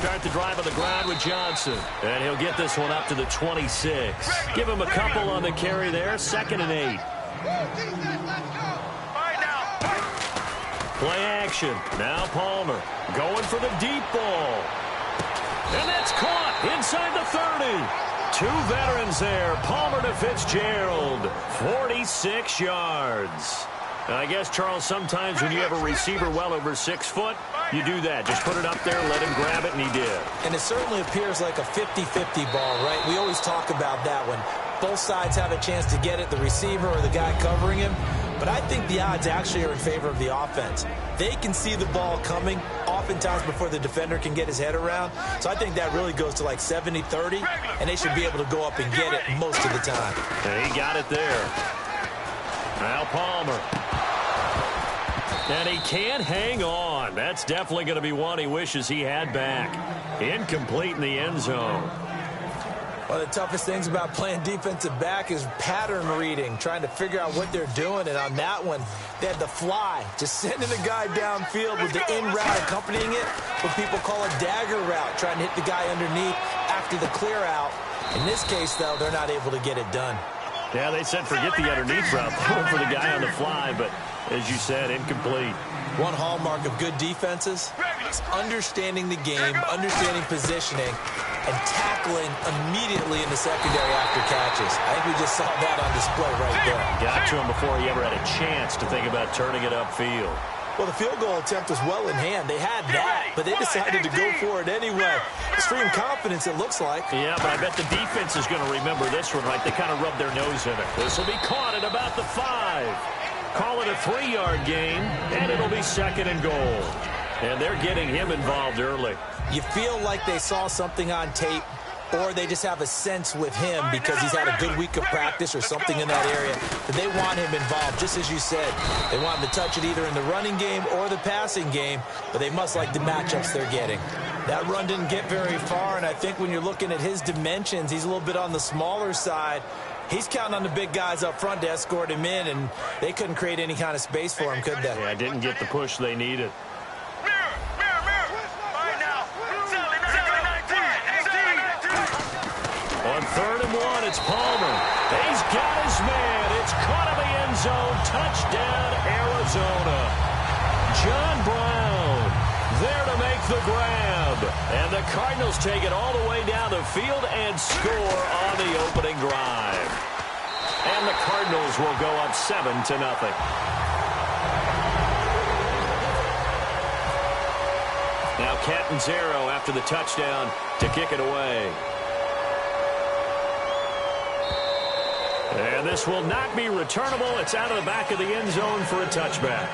start the drive on the ground with Johnson. And he'll get this one up to the 26. Give him a couple on the carry there. 2nd and 8. Play action. Now Palmer going for the deep ball. And that's caught inside the 30. 2 veterans there. Palmer to Fitzgerald. 46 yards. And I guess, Charles, sometimes when you have a receiver well over 6 foot, you do that. Just put it up there, let him grab it, and he did. And it certainly appears like a 50-50 ball, right? We always talk about that when both sides have a chance to get it, the receiver or the guy covering him. But I think the odds actually are in favor of the offense. They can see the ball coming oftentimes before the defender can get his head around. So I think that really goes to like 70-30, and they should be able to go up and get it most of the time. And he got it there. Now Palmer. And he can't hang on. That's definitely going to be one he wishes he had back. Incomplete in the end zone. One of the toughest things about playing defensive back is pattern reading, trying to figure out what they're doing. And on that one, they had the fly, just sending the guy downfield with the in route accompanying it, what people call a dagger route, trying to hit the guy underneath after the clear out. In this case, though, they're not able to get it done. Yeah, they said forget the underneath route, going for the guy on the fly, but as you said, incomplete. One hallmark of good defenses is understanding the game, understanding positioning, and tackling immediately in the secondary after catches. I think we just saw that on display right there. Got to him before he ever had a chance to think about turning it upfield. Well, the field goal attempt was well in hand. They had that, but they decided to go for it anyway. Extreme confidence, it looks like. Yeah, but I bet the defense is going to remember this one, right? They kind of rubbed their nose in it. This will be caught at about the 5. Call it a 3-yard gain, and it'll be 2nd and goal. And they're getting him involved early. You feel like they saw something on tape, or they just have a sense with him because he's had a good week of practice or something in that area that they want him involved, just as you said. They want him to touch it either in the running game or the passing game, but they must like the matchups they're getting. That run didn't get very far, and I think when you're looking at his dimensions, he's a little bit on the smaller side. He's counting on the big guys up front to escort him in, and they couldn't create any kind of space for him, could they? Yeah, didn't get the push they needed. On 3rd and 1, it's Palmer. He's got his man. It's caught in the end zone. Touchdown, Arizona. John Brown there to make the grab. And the Cardinals take it all the way down the field and score on the opening drive. And the Cardinals will go up 7-0. Now Catanzaro after the touchdown to kick it away. And this will not be returnable. It's out of the back of the end zone for a touchback.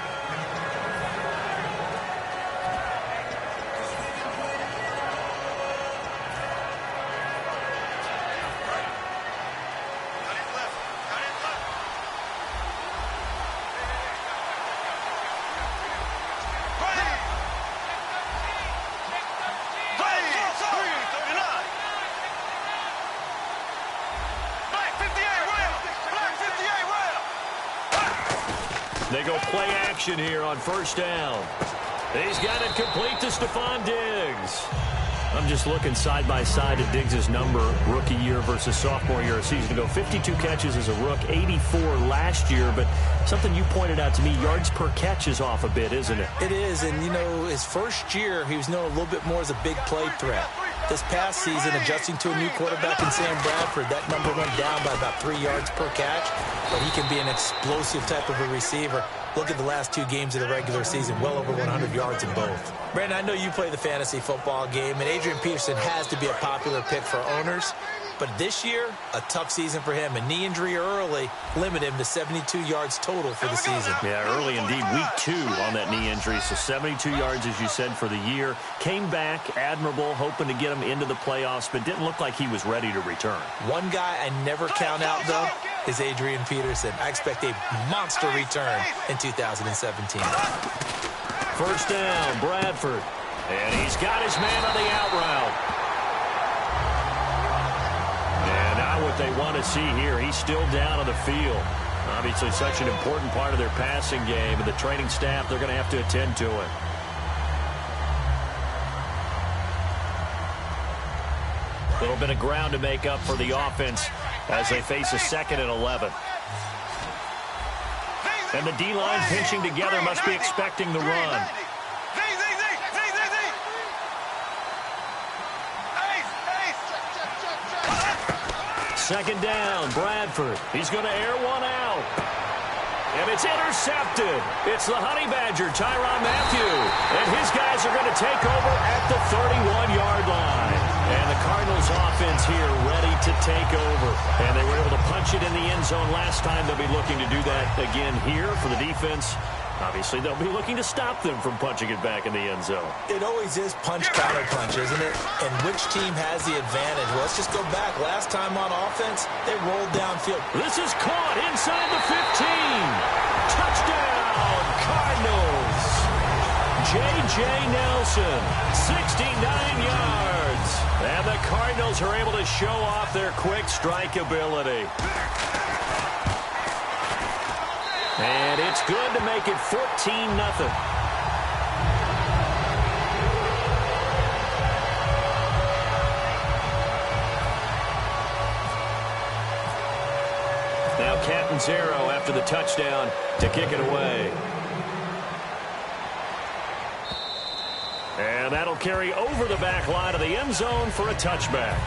They go play action here on 1st down. He's got it complete to Stephon Diggs. I'm just looking side by side at Diggs' number, rookie year versus sophomore year a season ago. 52 catches as a rook, 84 last year. But something you pointed out to me, yards per catch is off a bit, isn't it? It is, and, you know, his first year, he was known a little bit more as a big play threat. This past season, adjusting to a new quarterback in Sam Bradford, that number went down by about 3 yards per catch. But he can be an explosive type of a receiver. Look at the last 2 games of the regular season, well over 100 yards in both. Brandon, I know you play the fantasy football game, and Adrian Peterson has to be a popular pick for owners. But this year, a tough season for him. A knee injury early limited him to 72 yards total for the season. Yeah, early indeed. Week 2 on that knee injury. So 72 yards, as you said, for the year. Came back admirable, hoping to get him into the playoffs, but didn't look like he was ready to return. One guy I never count out, though, is Adrian Peterson. I expect a monster return in 2017. 1st down, Bradford. And he's got his man on the out route. And now what they want to see here, he's still down on the field. Obviously such an important part of their passing game, and the training staff, they're going to have to attend to it. A little bit of ground to make up for the offense as they face a 2nd and 11. And the D-line pinching together must be expecting the run. Second down, Bradford. He's going to air one out. And it's intercepted. It's the Honey Badger, Tyrann Mathieu. And his guys are going to take over at the 31-yard line. And the Cardinals offense here ready to take over. And they were able to punch it in the end zone last time. They'll be looking to do that again here for the defense. Obviously, they'll be looking to stop them from punching it back in the end zone. It always is punch-counter-punch, isn't it? And which team has the advantage? Well, let's just go back. Last time on offense, they rolled downfield. This is caught inside the 15. Touchdown, Cardinals. J.J. Nelson, 69 yards. And the Cardinals are able to show off their quick strike ability. And it's good to make it 14-0. Now Catanzaro after the touchdown to kick it away. And that'll carry over the back line of the end zone for a touchback.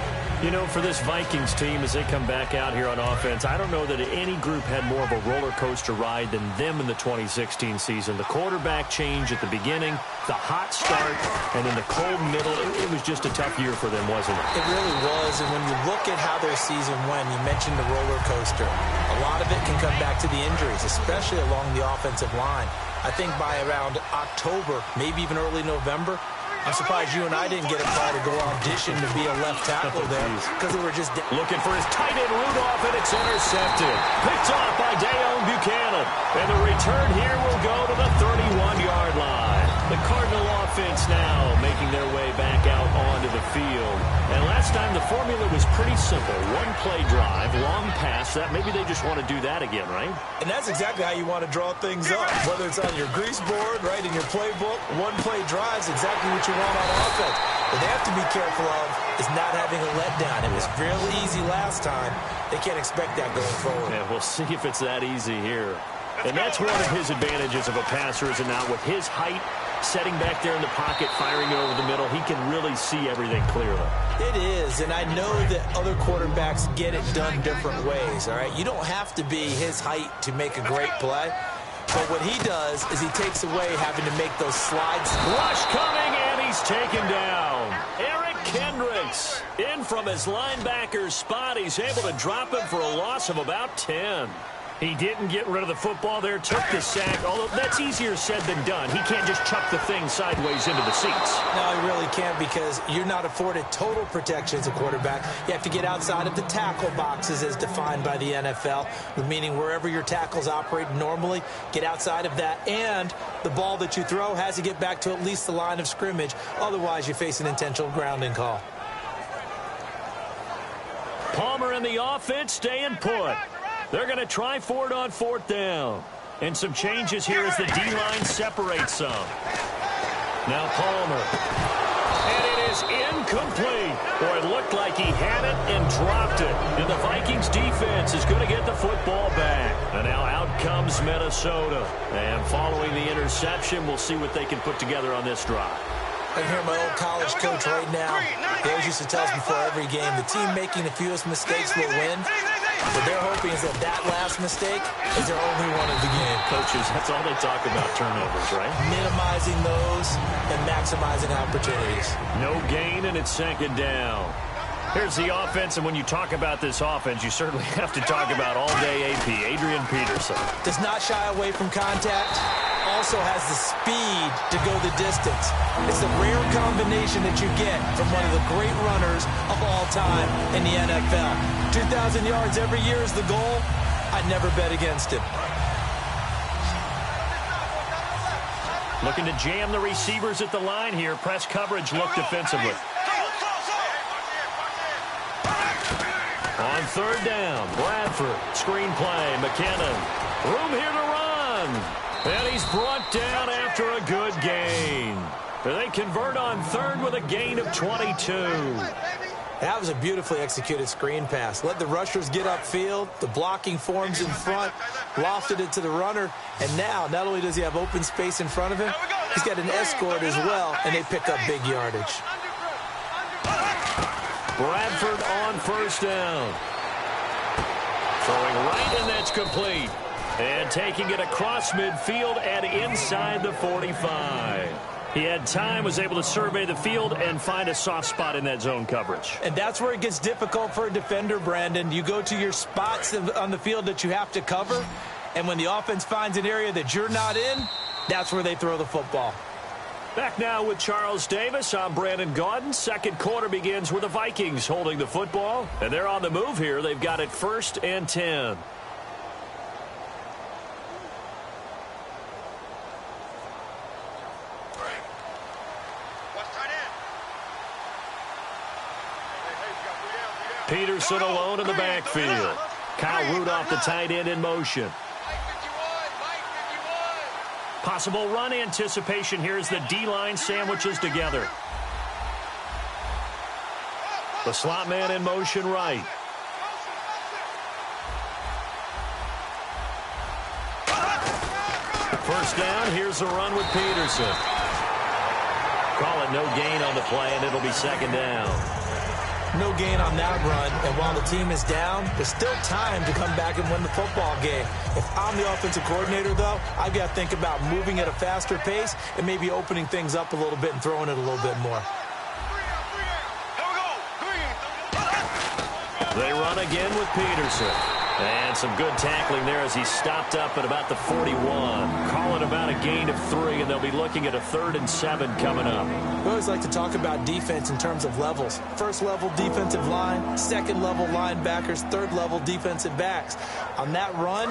You know, for this Vikings team, as they come back out here on offense, I don't know that any group had more of a roller coaster ride than them in the 2016 season. The quarterback change at the beginning, the hot start, and then the cold middle. It was just a tough year for them, wasn't it? It really was, and when you look at how their season went, you mentioned the roller coaster. A lot of it can come back to the injuries, especially along the offensive line. I think by around October, maybe even early November, I'm surprised you and I didn't get a call to go audition to be a left tackle there because they were just looking for his tight end Rudolph, and it's intercepted. Picked off by Dayon Buchanan. And the return here will go to the 31-yard line. The Cardinal offense now making their way back out onto the field. And last time the formula was pretty simple. One play drive, long pass. That maybe they just want to do that again, right? And that's exactly how you want to draw things up. Whether it's on your grease board, right, in your playbook, one play drive is exactly what you want on offense. What they have to be careful of is not having a letdown. It was really easy last time. They can't expect that going forward. Yeah, we'll see if it's that easy here. And that's one of his advantages of a passer, is it not? With his height, setting back there in the pocket, firing it over the middle, he can really see everything clearly. It is, and I know that other quarterbacks get it done different ways, all right? You don't have to be his height to make a great play. But what he does is he takes away having to make those slides. Rush coming, and he's taken down. Eric Kendricks in from his linebacker's spot. He's able to drop him for a loss of about 10. He didn't get rid of the football there, took the sack, although that's easier said than done. He can't just chuck the thing sideways into the seats. No, he really can't, because you're not afforded total protection as a quarterback. You have to get outside of the tackle boxes as defined by the NFL, meaning wherever your tackles operate normally, get outside of that, and the ball that you throw has to get back to at least the line of scrimmage. Otherwise, you face an intentional grounding call. Palmer and the offense staying put. They're going to try for it on 4th down. And some changes here as the D-line separates some. Now Palmer. And it is incomplete. Boy, it looked like he had it and dropped it. And the Vikings defense is going to get the football back. And now out comes Minnesota. And following the interception, we'll see what they can put together on this drive. I hear my old college coach right now. He always used to tell us before every game, the team making the fewest mistakes will win. What they're hoping is that last mistake is their only one of the game. Coaches, that's all they talk about, turnovers, right? Minimizing those and maximizing opportunities. No gain, and it's 2nd down. Here's the offense, and when you talk about this offense, you certainly have to talk about all-day AP, Adrian Peterson. Does not shy away from contact. Also has the speed to go the distance. It's the rare combination that you get from one of the great runners of all time in the NFL. 2,000 yards every year is the goal. I'd never bet against him. Looking to jam the receivers at the line here. Press coverage look defensively. On 3rd down, Bradford, screen play, McKinnon. Room here to run. And he's brought down after a good gain. They convert on 3rd with a gain of 22. That was a beautifully executed screen pass. Let the rushers get upfield. The blocking forms in front. Lofted it to the runner. And now, not only does he have open space in front of him, he's got an escort as well, and they pick up big yardage. Bradford on first down. Throwing right, and that's complete. And taking it across midfield and inside the 45. He had time, was able to survey the field and find a soft spot in that zone coverage. And that's where it gets difficult for a defender, Brandon. You go to your spots on the field that you have to cover, and when the offense finds an area that you're not in, that's where they throw the football. Back now with Charles Davis. I'm Brandon Gaudin. Second quarter begins with the Vikings holding the football, and they're on the move here. They've got it 1st and 10. Peterson alone in the backfield. Kyle Rudolph, the tight end, in motion. Possible run anticipation here as the D-line sandwiches together. The slot man in motion right. First down, here's the run with Peterson. Call it no gain on the play, and it'll be second down. No gain on that run, and while the team is down, there's still time to come back and win the football game. If I'm the offensive coordinator, though, I've got to think about moving at a faster pace and maybe opening things up a little bit and throwing it a little bit more. They run again with Peterson. And some good tackling there as he stopped up at about the 41. Call it about a gain of 3, and they'll be looking at a 3rd and 7 coming up. We always like to talk about defense in terms of levels. First level defensive line, second level linebackers, third level defensive backs. On that run,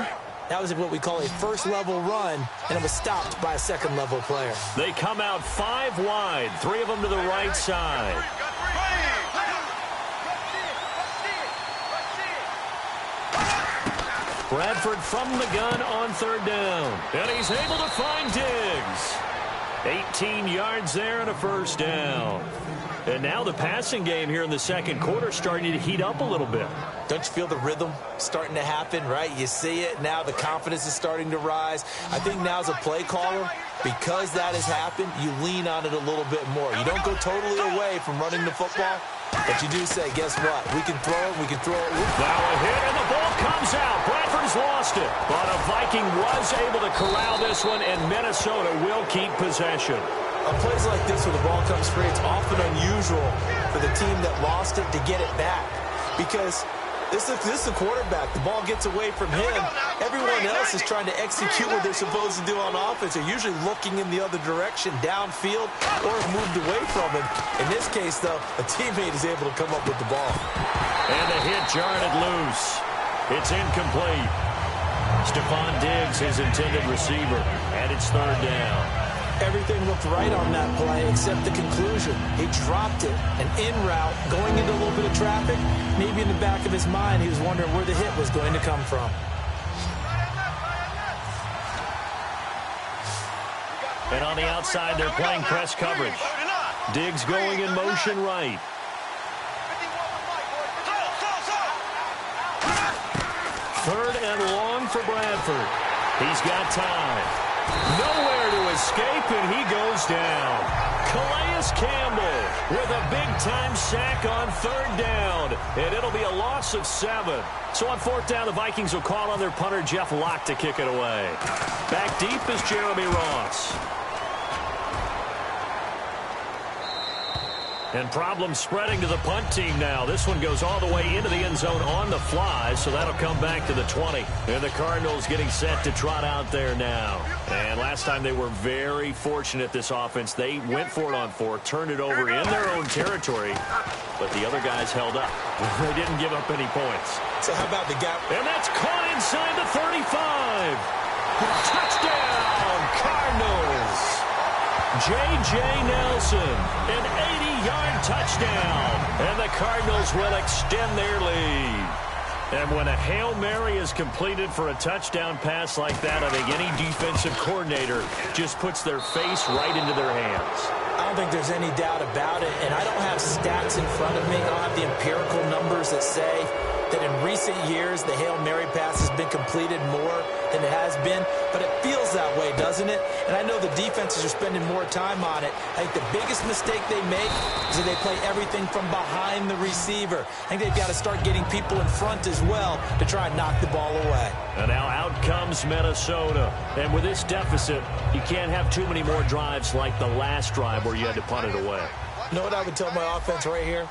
that was what we call a first level run, and it was stopped by a second level player. They come out 5 wide, 3 of them to the right side. Bradford from the gun on 3rd down. And he's able to find Diggs. 18 yards there and a first down. And now the passing game here in the second quarter starting to heat up a little bit. Don't you feel the rhythm starting to happen, right? You see it now. The confidence is starting to rise. I think now as a play caller, because that has happened, you lean on it a little bit more. You don't go totally away from running the football, but you do say, guess what? We can throw it. We can throw it. Now a hit, and the ball comes out. Bradford's lost it. But a Viking was able to corral this one, and Minnesota will keep possession. On plays like this where the ball comes free, it's often unusual for the team that lost it to get it back. Because this is the quarterback. The ball gets away from him. Everyone else is trying to execute what they're supposed to do on offense. They're usually looking in the other direction, downfield, or moved away from him. In this case, though, a teammate is able to come up with the ball. And the hit jarred it loose. It's incomplete. Stephon Diggs, his intended receiver, and it's 3rd down. Everything looked right on that play except the conclusion. He dropped it, an in route, going into a little bit of traffic. Maybe in the back of his mind, he was wondering where the hit was going to come from. And on the outside, they're playing press coverage. Diggs going in motion right. Third and long for Bradford. He's got time. Nowhere to escape, and he goes down. Calais Campbell with a big-time sack on 3rd down, and it'll be a loss of 7. So on 4th down, the Vikings will call on their punter, Jeff Locke, to kick it away. Back deep is Jeremy Ross. And problems spreading to the punt team now. This one goes all the way into the end zone on the fly, so that'll come back to the 20. And the Cardinals getting set to trot out there now. And last time they were very fortunate, this offense. They went for it on 4, turned it over in their own territory, but the other guys held up. They didn't give up any points. So how about the gap? And that's caught inside the 35. Touchdown, Cardinals. J.J. Nelson, an 80-yard touchdown, and the Cardinals will extend their lead. And when a Hail Mary is completed for a touchdown pass like that, I think any defensive coordinator just puts their face right into their hands. I don't think there's any doubt about it, and I don't have stats in front of me. I don't have the empirical numbers that say that in recent years the Hail Mary pass has been completed more than it has been, but it feels that way, doesn't it? And I know the defenses are spending more time on it. I think the biggest mistake they make is that they play everything from behind the receiver. I think they've got to start getting people in front as well to try and knock the ball away. And now out comes Minnesota. And with this deficit, you can't have too many more drives like the last drive where you had to punt it away. You know what I would tell my offense right here?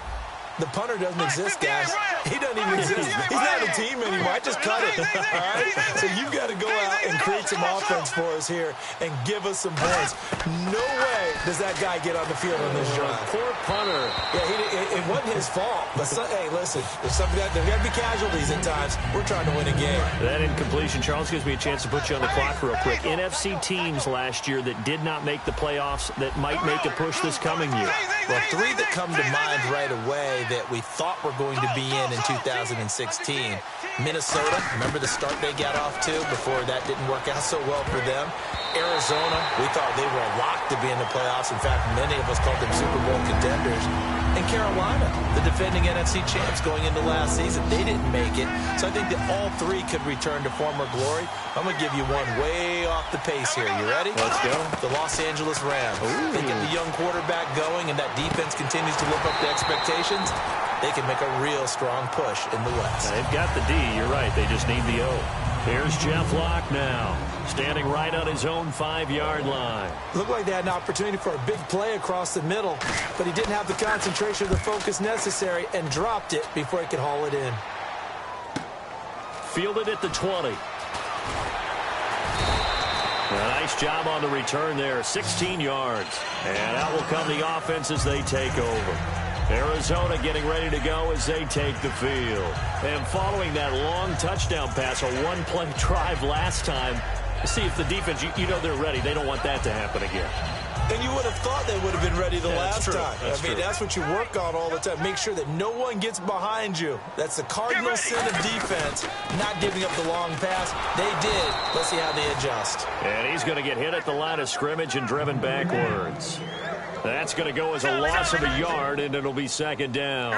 The punter doesn't exist, guys. He doesn't even exist. He's not a team anymore. I just cut it, all right? So you've got to go out and create some offense for us here and give us some points. No way does that guy get on the field on this drive. Poor punter. Yeah, it wasn't his fault. But, hey, listen, there's got to be casualties at times. We're trying to win a game. That incompletion, Charles, gives me a chance to put you on the clock real quick. NFC teams last year that did not make the playoffs that might make a push this coming year. Well, three that come to mind right away that we thought were going to be in 2016. Minnesota, remember the start they got off to before that didn't work out so well for them. Arizona, we thought they were a lock to be in the playoffs. In fact, many of us called them Super Bowl contenders. And Carolina, the defending NFC champs going into last season, they didn't make it. So I think that all three could return to former glory. I'm going to give you one way off the pace here. You ready? Let's go. The Los Angeles Rams. They get the young quarterback going, and that defense continues to live up to expectations. They can make a real strong push in the West. They've got the D. You're right. They just need the O. Here's Jeff Locke now, standing right on his own 5-yard line. Looked like they had an opportunity for a big play across the middle, but he didn't have the concentration or the focus necessary and dropped it before he could haul it in. Fielded at the 20. A nice job on the return there, 16 yards. And out will come the offense as they take over. Arizona getting ready to go as they take the field. And following that long touchdown pass, a one-play drive last time, see if the defense, you know they're ready. They don't want that to happen again. And you would have thought they would have been ready the last time. That's true. That's what you work on all the time. Make sure that no one gets behind you. That's the cardinal sin of defense, not giving up the long pass. They did. Let's see how they adjust. And he's going to get hit at the line of scrimmage and driven backwards. That's going to go as a loss of a yard, and it'll be second down.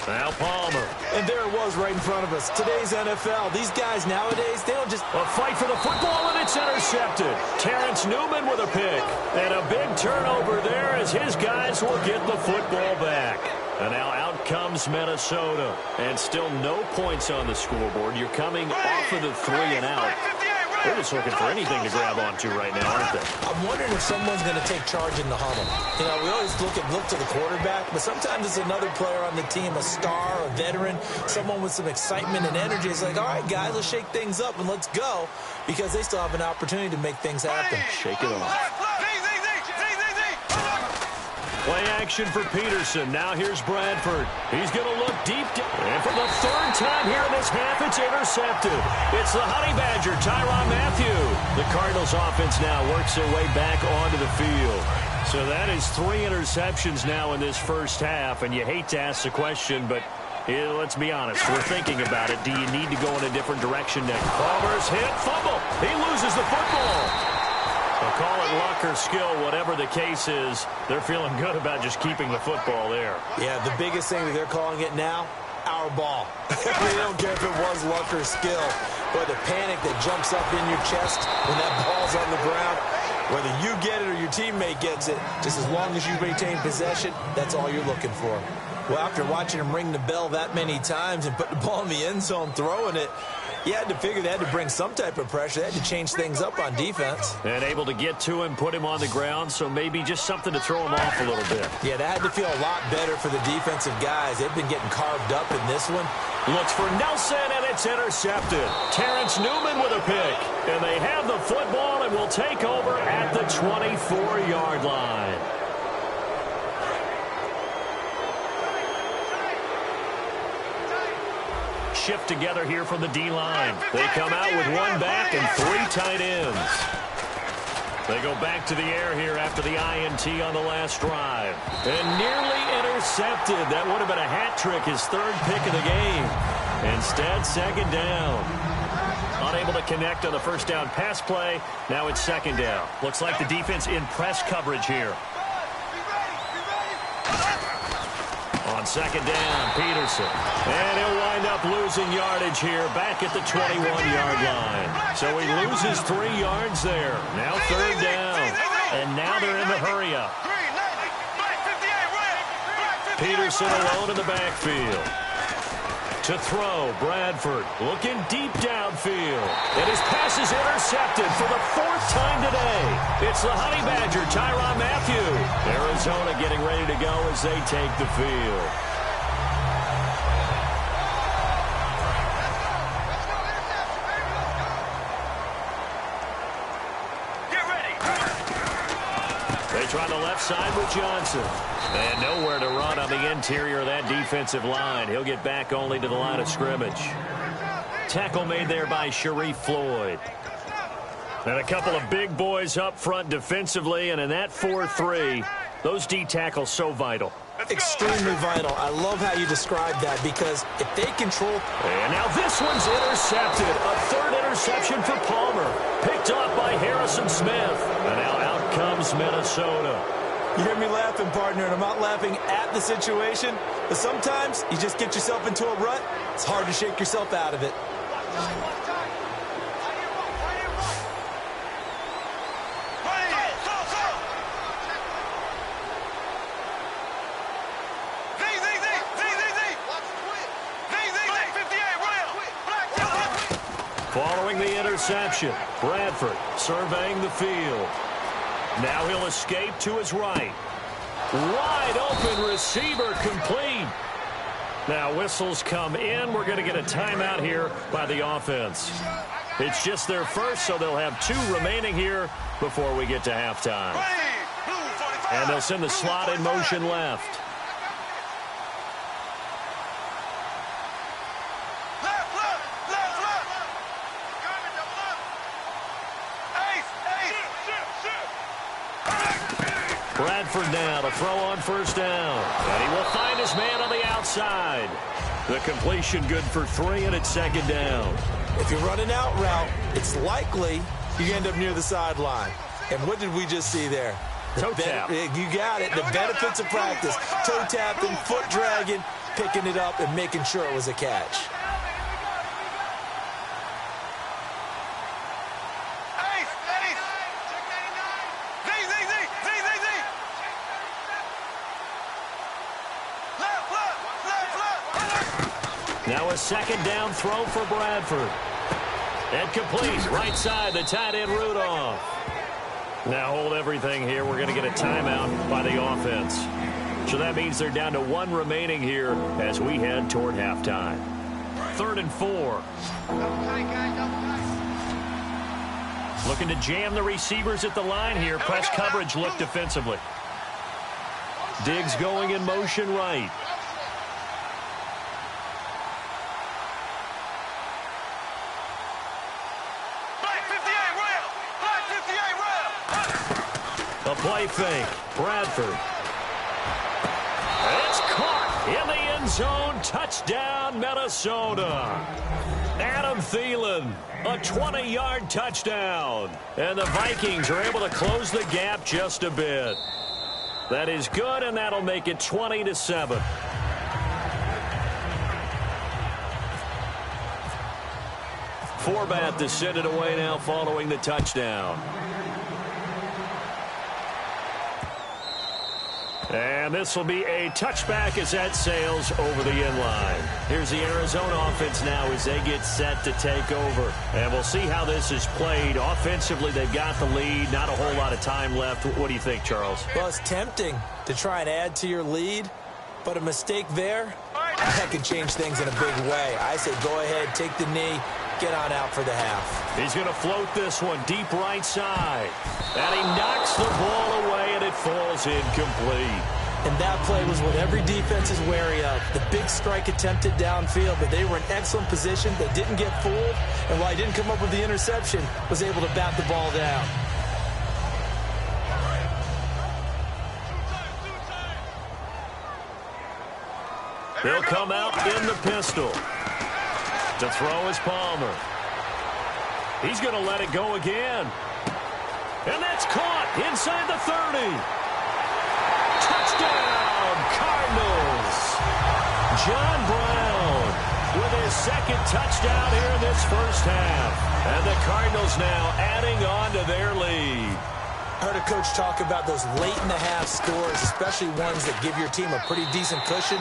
Now Palmer. And there it was right in front of us. Today's NFL, these guys nowadays, they don't just... A fight for the football, and it's intercepted. Terrence Newman with a pick. And a big turnover there as his guys will get the football back. And now out comes Minnesota. And still no points on the scoreboard. You're coming off of the 3 and out. They're just looking for anything to grab onto right now, aren't they? I'm wondering if someone's going to take charge in the huddle. You know, we always look to the quarterback, but sometimes it's another player on the team, a star, a veteran, someone with some excitement and energy. It's like, all right, guys, let's shake things up and let's go, because they still have an opportunity to make things happen. Shake it off. Play action for Peterson. Now here's Bradford. He's going to look deep. And for the third time here in this half, it's intercepted. It's the Honey Badger, Tyrann Mathieu. The Cardinals offense now works their way back onto the field. So that is 3 interceptions now in this first half. And you hate to ask the question, but let's be honest. We're thinking about it. Do you need to go in a different direction next? Palmer's hit. Fumble. He loses the football. They'll call it luck or skill, whatever the case is. They're feeling good about just keeping the football there. Yeah, the biggest thing that they're calling it now, our ball. They don't care if it was luck or skill, but the panic that jumps up in your chest when that ball's on the ground, whether you get it or your teammate gets it, just as long as you maintain possession, that's all you're looking for. Well, after watching him ring the bell that many times and put the ball in the end zone throwing it, you had to figure they had to bring some type of pressure. They had to change things up on defense. And able to get to him, put him on the ground, so maybe just something to throw him off a little bit. Yeah, that had to feel a lot better for the defensive guys. They've been getting carved up in this one. Looks for Nelson, and it's intercepted. Terrence Newman with a pick. And they have the football and will take over at the 24-yard line. Shift together here from the D-line. They come out with one back and 3 tight ends. They go back to the air here after the INT on the last drive. And nearly intercepted. That would have been a hat trick, his 3rd pick of the game. Instead, second down. Unable to connect on the first down pass play. Now it's second down. Looks like the defense in press coverage here. On second down, Peterson. And he'll wind up losing yardage here back at the 21-yard line. So he loses 3 yards there. Now third down. And now they're in the hurry-up. Peterson alone in the backfield. To throw, Bradford looking deep downfield. And his pass is intercepted for the 4th time today. It's the Honey Badger, Tyrann Mathieu. Arizona getting ready to go as they take the field. They try the left side with Johnson. And nowhere to run on the interior of that defensive line. He'll get back only to the line of scrimmage. Tackle made there by Sharif Floyd. And a couple of big boys up front defensively. And in that 4-3, those D tackles so vital. Extremely vital. I love how you described that because if they control... And now this one's intercepted. A 3rd interception for Palmer. Picked up by Harrison Smith. And now out comes Minnesota. You hear me laughing, partner, and I'm not laughing at the situation, but sometimes you just get yourself into a rut. It's hard to shake yourself out of it. Following the interception, Bradford surveying the field. Now he'll escape to his right. Wide open receiver complete. Now whistles come in. We're going to get a timeout here by the offense. It's just their first, so they'll have 2 remaining here before we get to halftime. And they'll send the slot in motion left. Bradford now to throw on first down. And he will find his man on the outside. The completion good for 3, and it's second down. If you're running out route, it's likely you end up near the sideline. And what did we just see there? Toe tap. You got it. The benefits of practice. Toe tapping, foot dragging, picking it up, and making sure it was a catch. Now a second down throw for Bradford. And complete. Right side, the tight end Rudolph. Now hold everything here. We're going to get a timeout by the offense. So that means they're down to 1 remaining here as we head toward halftime. 3rd and 4. Looking to jam the receivers at the line here. Press coverage look defensively. Diggs going in motion right. A play fake. Bradford. It's caught in the end zone. Touchdown, Minnesota. Adam Thielen, a 20-yard touchdown. And the Vikings are able to close the gap just a bit. That is good, and that'll make it 20-7. Forbath to send it away now following the touchdown. And this will be a touchback as that sails over the end line. Here's the Arizona offense now as they get set to take over. And we'll see how this is played. Offensively, they've got the lead. Not a whole lot of time left. What do you think, Charles? Well, it's tempting to try and add to your lead, but a mistake there, that could change things in a big way. I say go ahead, take the knee, get on out for the half. He's going to float this one deep right side. And he knocks the ball away, and it falls incomplete. And that play was what every defense is wary of. The big strike attempted downfield, but they were in excellent position. They didn't get fooled, and while he didn't come up with the interception, was able to bat the ball down. He'll come out in the pistol. To throw is Palmer. He's going to let it go again. And that's caught inside the 30. Touchdown, Cardinals. John Brown with his second touchdown here in this first half. And the Cardinals now adding on to their lead. I heard a coach talk about those late-in-the-half scores, especially ones that give your team a pretty decent cushion.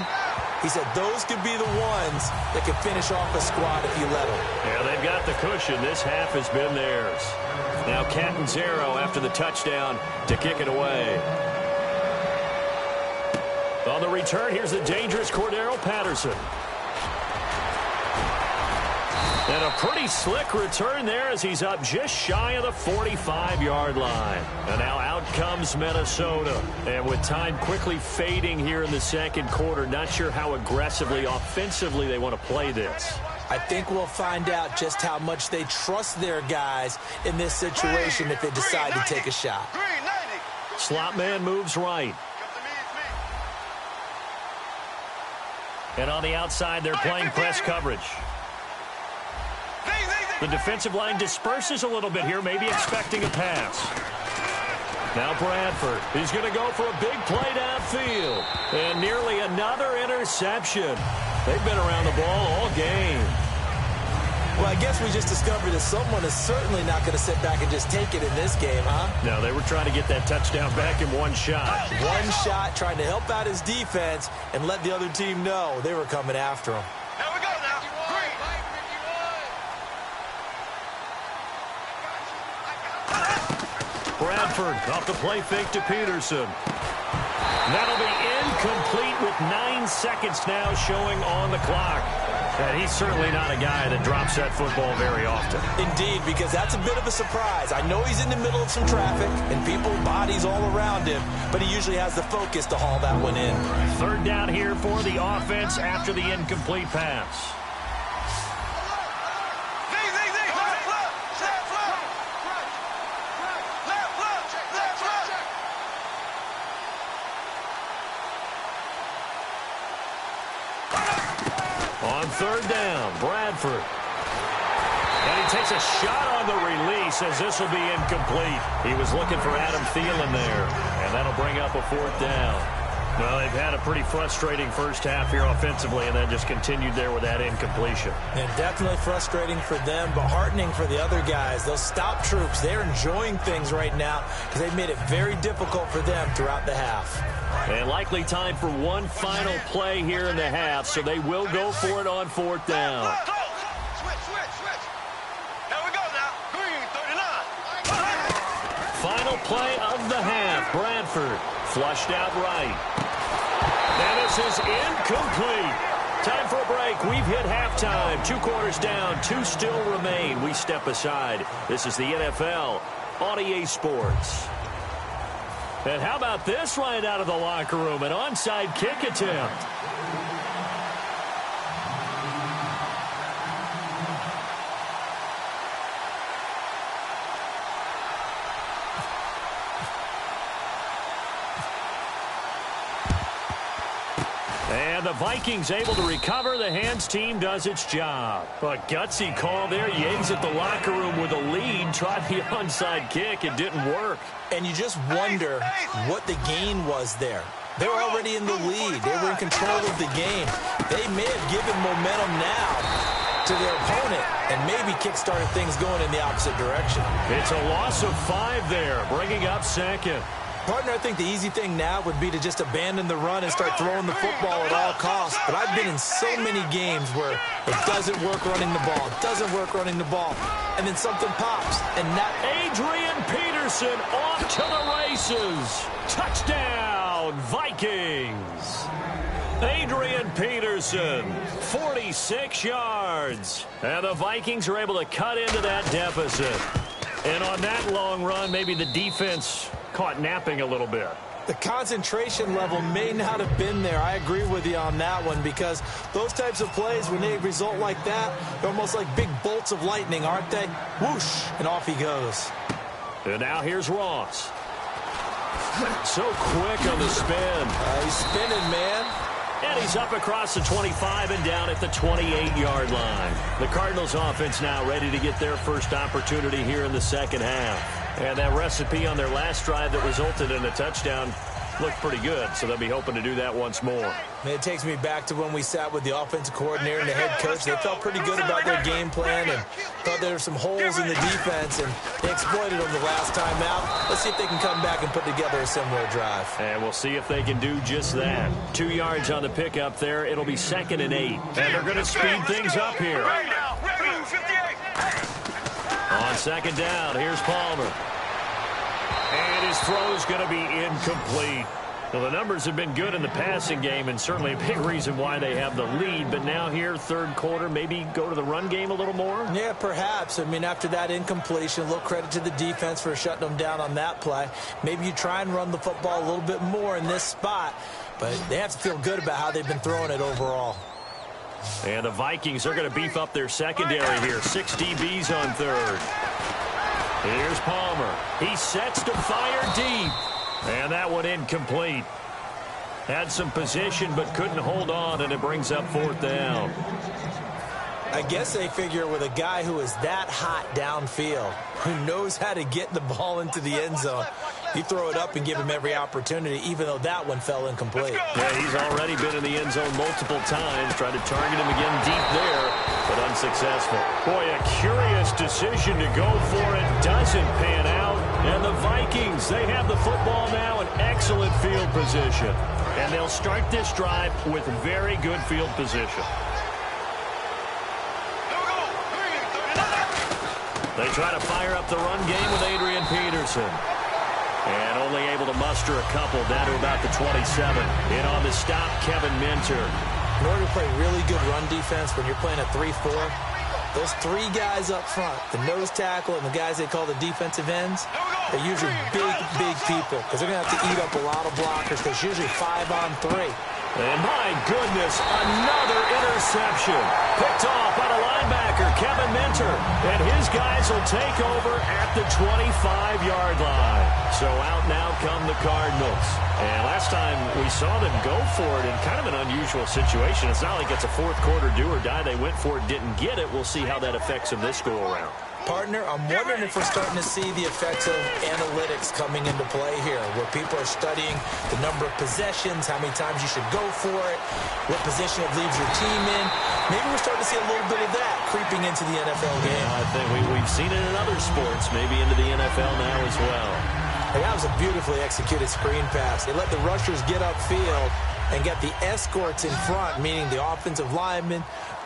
He said those could be the ones that could finish off a squad if you let them. Yeah, they've got the cushion. This half has been theirs. Now Catanzaro after the touchdown to kick it away. On the return, here's the dangerous Cordero Patterson. And a pretty slick return there as he's up just shy of the 45-yard line. And now out comes Minnesota. And with time quickly fading here in the second quarter, not sure how aggressively, offensively they want to play this. I think we'll find out just how much they trust their guys in this situation if they decide to take a shot. Slot man moves right. And on the outside, they're playing press coverage. The defensive line disperses a little bit here, maybe expecting a pass. Now Bradford, he's going to go for a big play downfield. And nearly another interception. They've been around the ball all game. Well, I guess we just discovered that someone is certainly not going to sit back and just take it in this game, huh? No, they were trying to get that touchdown back in one shot. One shot, trying to help out his defense and let the other team know they were coming after him. Here we go now. Bradford off the play fake to Peterson. That'll be incomplete with 9 seconds now showing on the clock. And he's certainly not a guy that drops that football very often. Indeed, because that's a bit of a surprise. I know he's in the middle of some traffic and people, bodies all around him, but he usually has the focus to haul that one in. Third down here for the offense after the incomplete pass. On third down, Bradford. And he takes a shot on the release as this will be incomplete. He was looking for Adam Thielen there, and that'll bring up a fourth down. Well, they've had a pretty frustrating first half here offensively, and then just continued there with that incompletion. And definitely frustrating for them, but heartening for the other guys. Those stop troops, they're enjoying things right now because they've made it very difficult for them throughout the half. And likely time for one final play here in the half, so they will go for it on fourth down. Switch. Here we go now. Green, 39. Final play of the half. Bradford flushed out right. And this is incomplete. Time for a break. We've hit halftime. 2 quarters down. 2 still remain. We step aside. This is the NFL on EA Sports. And how about this right out of the locker room? An onside kick attempt. And the Vikings able to recover. The hands team does its job. A gutsy call there. Yates at the locker room with a lead. Tried the onside kick. It didn't work. And you just wonder what the gain was there. They were already in the lead. They were in control of the game. They may have given momentum now to their opponent and maybe kick-started things going in the opposite direction. It's a loss of 5 there, bringing up second. Partner, I think the easy thing now would be to just abandon the run and start throwing the football at all costs. But I've been in so many games where it doesn't work running the ball, and then something pops. And that Adrian Peterson off to the races. Touchdown, Vikings. Adrian Peterson, 46 yards. And the Vikings are able to cut into that deficit. And on that long run, maybe the defense caught napping a little bit. The concentration level may not have been there. I agree with you on that one because those types of plays, when they result like that, they're almost like big bolts of lightning, aren't they? Whoosh, and off he goes. And now here's Ross. So quick on the spin. He's spinning, man. And he He's up across the 25 and down at the 28-yard line. The Cardinals offense now ready to get their first opportunity here in the second half. And that recipe on their last drive that resulted in a touchdown looked pretty good, so they'll be hoping to do that once more. It takes me back to when we sat with the offensive coordinator and the head coach. They felt pretty good about their game plan and thought there were some holes in the defense, and they exploited them the last time out. Let's see if they can come back and put together a similar drive. And we'll see if they can do just that. 2 yards on the pickup there. It'll be 2nd and 8. And they're going to speed things up here. On 2nd down, here's Palmer. And his throw's going to be incomplete. Well, the numbers have been good in the passing game, and certainly a big reason why they have the lead. But now here, third quarter, maybe go to the run game a little more? Yeah, perhaps. I mean, after that incompletion, a little credit to the defense for shutting them down on that play. Maybe you try and run the football a little bit more in this spot, but they have to feel good about how they've been throwing it overall. And the Vikings are going to beef up their secondary here. 6 DBs on third. Here's Palmer. He sets to fire deep. And that one incomplete. Had some position but couldn't hold on, and it brings up 4th down. I guess they figure with a guy who is that hot downfield, who knows how to get the ball into the end zone, you throw it up and give him every opportunity, even though that one fell incomplete. Yeah, he's already been in the end zone multiple times. Tried to target him again deep there, but unsuccessful. Boy, a curious decision to go for it. Doesn't pan out. And the Vikings, they have the football now in excellent field position. And they'll start this drive with very good field position. They try to fire up the run game with Adrian Peterson. And only able to muster a couple down to about the 27. In on the stop, Kevin Minter. In order to play really good run defense when you're playing a 3-4, those 3 guys up front, the nose tackle and the guys they call the defensive ends, they're usually big people because they're going to have to eat up a lot of blockers. There's usually 5 on 3. And my goodness, another interception. Picked off by the linebacker, Kevin Minter. And his guys will take over at the 25-yard line. So out now come the Cardinals. And last time we saw them go for it in kind of an unusual situation. It's not like it's a fourth quarter do or die. They went for it, didn't get it. We'll see how that affects them this go-around. Partner, I'm wondering if we're starting to see the effects of analytics coming into play here, where people are studying the number of possessions, how many times you should go for it, what position it leaves your team in. Maybe we're starting to see a little bit of that creeping into the NFL game. I think we've seen it in other sports, maybe into the NFL now as well. And that was a beautifully executed screen pass. They let the rushers get upfield and get the escorts in front, meaning the offensive linemen,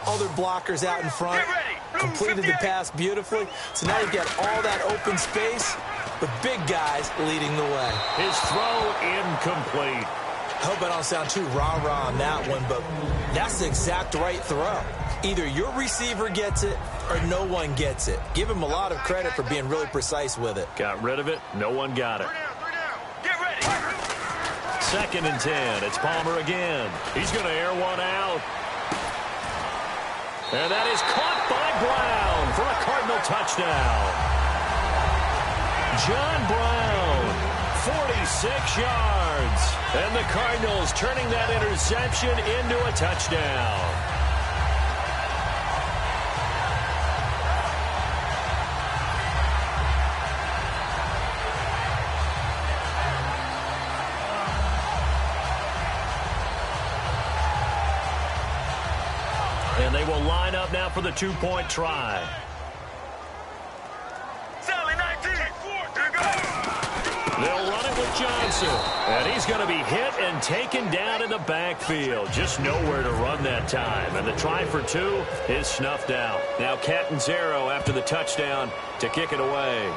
other blockers out in front, completed the pass beautifully. So now you've got all that open space with big guys leading the way. His throw incomplete. I hope I don't sound too rah-rah on that one, but that's the exact right throw. Either your receiver gets it or no one gets it. Give him a lot of credit for being really precise with it. Got rid of it. No one got it. Get ready. 2nd and 10. It's Palmer again. He's going to air one out. And that is caught by Brown for a Cardinal touchdown. John Brown, 46 yards. And the Cardinals turning that interception into a touchdown. And they will line up now for the 2-point try. Sally 19. Here we go. They'll run it with Johnson. And he's going to be hit and taken down in the backfield. Just nowhere to run that time. And the try for 2 is snuffed out. Now Catanzaro after the touchdown to kick it away.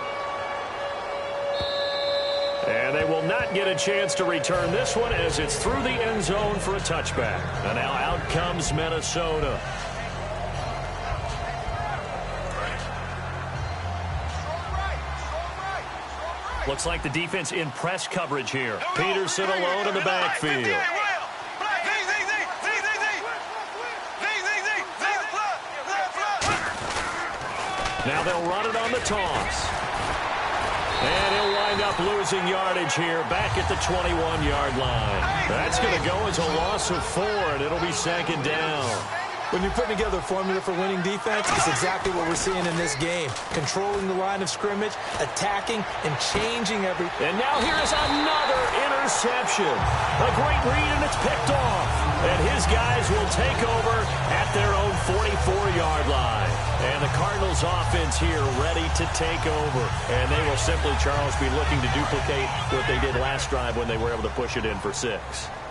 And they will not get a chance to return this one as it's through the end zone for a touchback. And now out comes Minnesota. Looks like the defense in press coverage here. Peterson alone in the backfield. Now they'll run it on the toss. And he'll wind up losing yardage here back at the 21-yard line. That's going to go as a loss of 4, and it'll be 2nd down. When you're putting together a formula for winning defense, it's exactly what we're seeing in this game. Controlling the line of scrimmage, attacking, and changing everything. And now here is another interception. A great read, and it's picked off. And his guys will take over at their own 44-yard line. And the Cardinals offense here ready to take over. And they will simply, Charles, be looking to duplicate what they did last drive when they were able to push it in for 6.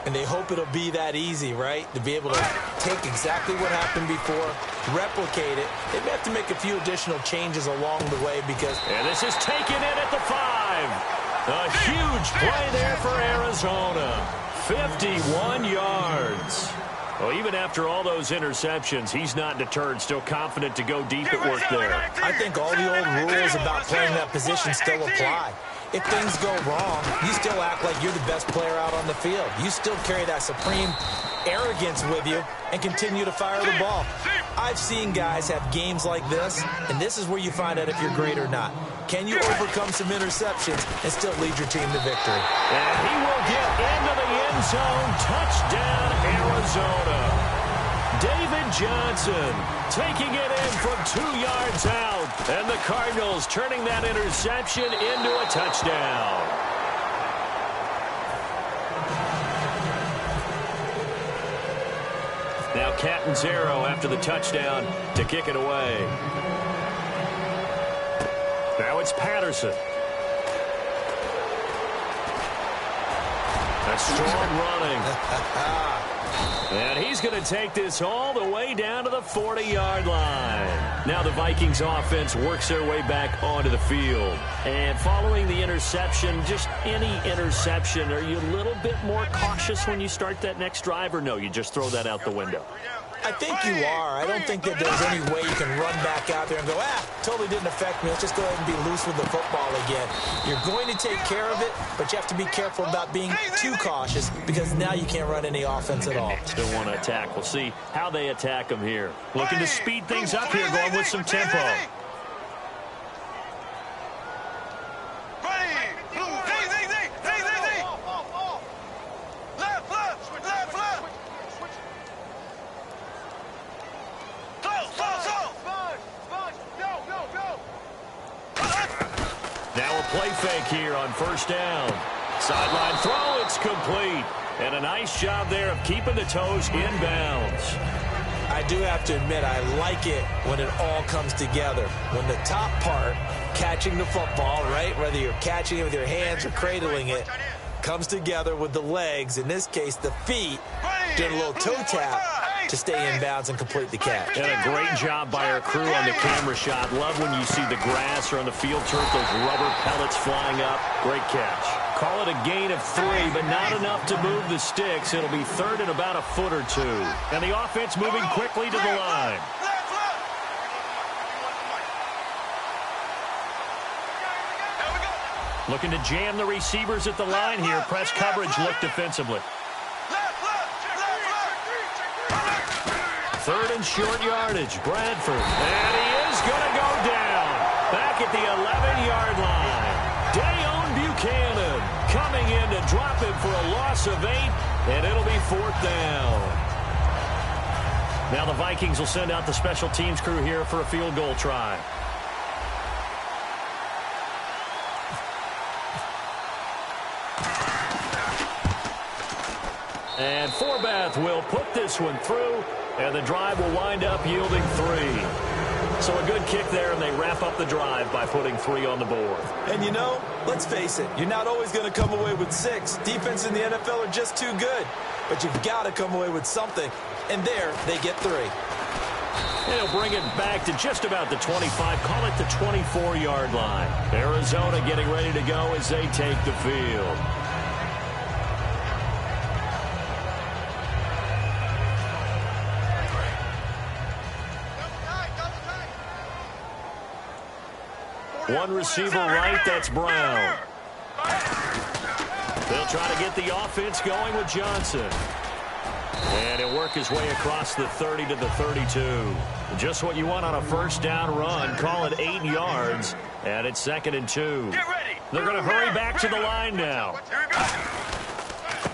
And they hope it'll be that easy, right? To be able to take exactly what happened before, replicate it. They may have to make a few additional changes along the way because... And this is taken in at the 5. A huge play there for Arizona. 51 yards. Well, even after all those interceptions, he's not deterred, still confident to go deep at work there. I think all the old rules about playing that position still apply. If things go wrong, you still act like you're the best player out on the field. You still carry that supreme arrogance with you and continue to fire the ball. I've seen guys have games like this, and this is where you find out if you're great or not. Can you overcome some interceptions and still lead your team to victory? And he will get into the end zone. Touchdown, Arizona. David Johnson taking it in from 2 yards out. And the Cardinals turning that interception into a touchdown. Now Catanzaro after the touchdown to kick it away. Now it's Patterson. A strong running. And he's going to take this all the way down to the 40-yard line. Now the Vikings offense works their way back onto the field. And following the interception, just any interception, are you a little bit more cautious when you start that next drive, or no, you just throw that out the window? I think you are. I don't think that there's any way you can run back out there and go, totally didn't affect me. Let's just go ahead and be loose with the football again. You're going to take care of it, but you have to be careful about being too cautious because now you can't run any offense at all. Still want to attack. We'll see how they attack them here. Looking to speed things up here, going with some tempo. Now a play fake here on first down. Sideline throw, it's complete. And a nice job there of keeping the toes in bounds. I do have to admit, I like it when it all comes together. When the top part, catching the football, right, whether you're catching it with your hands or cradling it, comes together with the legs, in this case the feet, doing a little toe tap to stay in bounds and complete the catch. And a great job by our crew on the camera shot. Love when you see the grass or on the field turf, those rubber pellets flying up. Great catch. Call it a gain of 3, but not enough to move the sticks. It'll be third and about a foot or 2. And the offense moving quickly to the line. Looking to jam the receivers at the line here. Press coverage look defensively. Third and short yardage. Bradford. And he is going to go down. Back at the 11-yard line. Dayon Buchanan coming in to drop him for a loss of 8. And it'll be 4th down. Now the Vikings will send out the special teams crew here for a field goal try. And Forbath will put this one through, and the drive will wind up yielding 3. So a good kick there, and they wrap up the drive by putting 3 on the board. And you know, let's face it, you're not always going to come away with 6. Defense in the NFL are just too good. But you've got to come away with something. And there, they get 3. And he'll bring it back to just about the 25, call it the 24-yard line. Arizona getting ready to go as they take the field. One receiver right, that's Brown. They'll try to get the offense going with Johnson. And he'll work his way across the 30 to the 32. Just what you want on a first down run. Call it 8 yards. And it's 2nd and 2. Get ready. They're going to hurry back to the line now.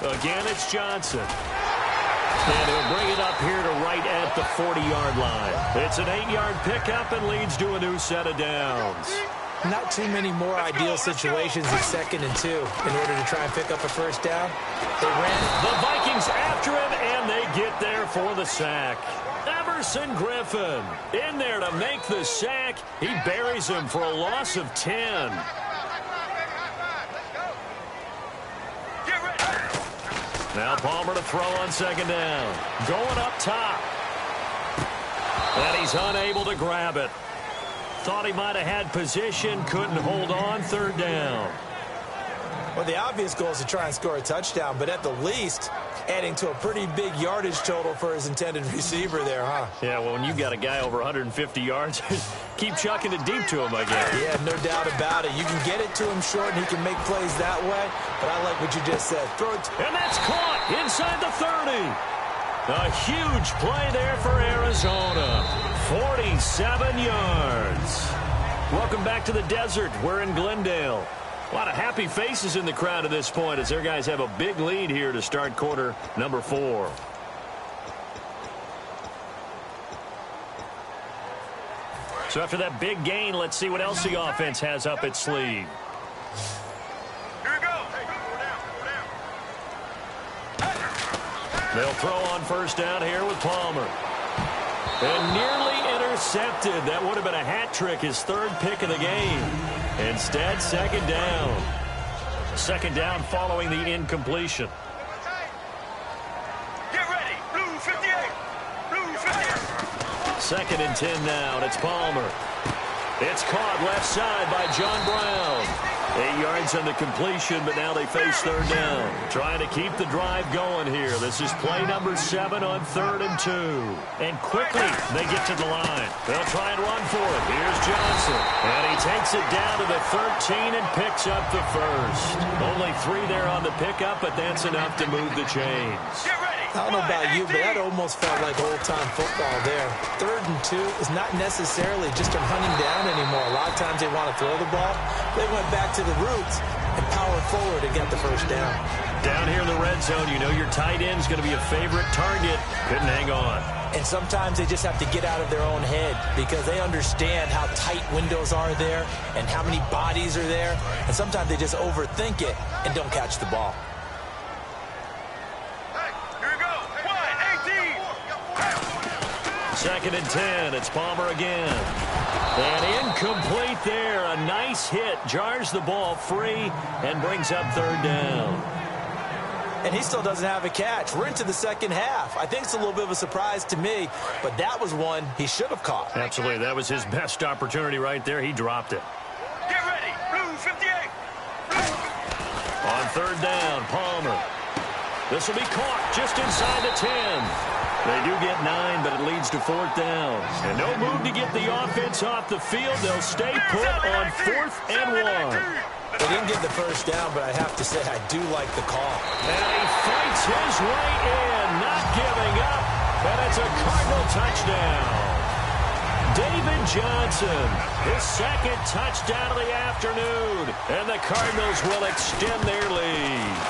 Again, it's Johnson. And he'll bring it up here to right at the 40-yard line. It's an 8-yard pickup and leads to a new set of downs. Not too many more ideal situations at 2nd and 2 in order to try and pick up a first down. They ran. The Vikings after him, and they get there for the sack. Everson Griffin in there to make the sack. He buries him for a loss of 10. Now Palmer to throw on 2nd down. Going up top. And he's unable to grab it. Thought he might have had position, couldn't hold on, 3rd down. Well, the obvious goal is to try and score a touchdown, but at the least, adding to a pretty big yardage total for his intended receiver there, huh? Yeah, well, when you got a guy over 150 yards, keep chucking it deep to him, I guess. Yeah, no doubt about it. You can get it to him short, and he can make plays that way, but I like what you just said. Throw it. And that's caught inside the 30. A huge play there for Arizona. 47 yards. Welcome back to the desert. We're in Glendale. A lot of happy faces in the crowd at this point as their guys have a big lead here to start quarter number 4. So after that big gain, let's see what else the offense has up its sleeve. Here we go. They'll throw on first down here with Palmer. And nearly intercepted. That would have been a hat trick, his 3rd pick of the game. Instead, 2nd down. 2nd down following the incompletion. Get ready. Blue 58. Blue 58. 2nd and 10 now, and it's Palmer. It's caught left side by John Brown. 8 yards on the completion, but now they face 3rd down. Trying to keep the drive going here. This is play number 7 on 3rd and 2. And quickly, they get to the line. They'll try and run for it. Here's Johnson. And he takes it down to the 13 and picks up the first. Only 3 there on the pickup, but that's enough to move the chains. Get ready. I don't know about you, but that almost felt like old-time football there. 3rd and 2 is not necessarily just a hunting down anymore. A lot of times they want to throw the ball. They went back to the roots and powered forward to get the first down. Down here in the red zone, you know your tight end's going to be a favorite target. Couldn't hang on. And sometimes they just have to get out of their own head because they understand how tight windows are there and how many bodies are there. And sometimes they just overthink it and don't catch the ball. 2nd and 10. It's Palmer again. And incomplete there. A nice hit. Jars the ball free and brings up 3rd down. And he still doesn't have a catch. We're into the 2nd half. I think it's a little bit of a surprise to me, but that was one he should have caught. Absolutely. That was his best opportunity right there. He dropped it. Get ready. Blue 58. On 3rd down, Palmer. This will be caught just inside the 10. They do get 9, but it leads to 4th down. And no move to get the offense off the field. They'll stay put on 4th and 1. They didn't get the first down, but I have to say I do like the call. And he fights his way in, not giving up. And it's a Cardinal touchdown. David Johnson, his 2nd touchdown of the afternoon. And the Cardinals will extend their lead.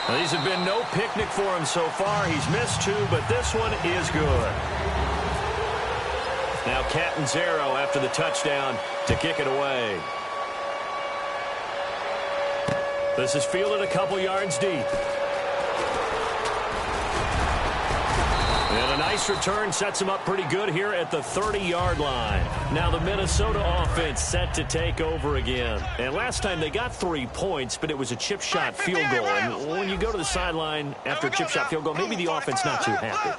Now, these have been no picnic for him so far. He's missed 2, but this one is good. Now Catanzaro after the touchdown to kick it away. This is fielded a couple yards deep. And a nice return sets him up pretty good here at the 30-yard line. Now the Minnesota offense set to take over again. And last time they got 3 points, but it was a chip shot field goal. And when you go to the sideline after a chip shot field goal, maybe the offense not too happy.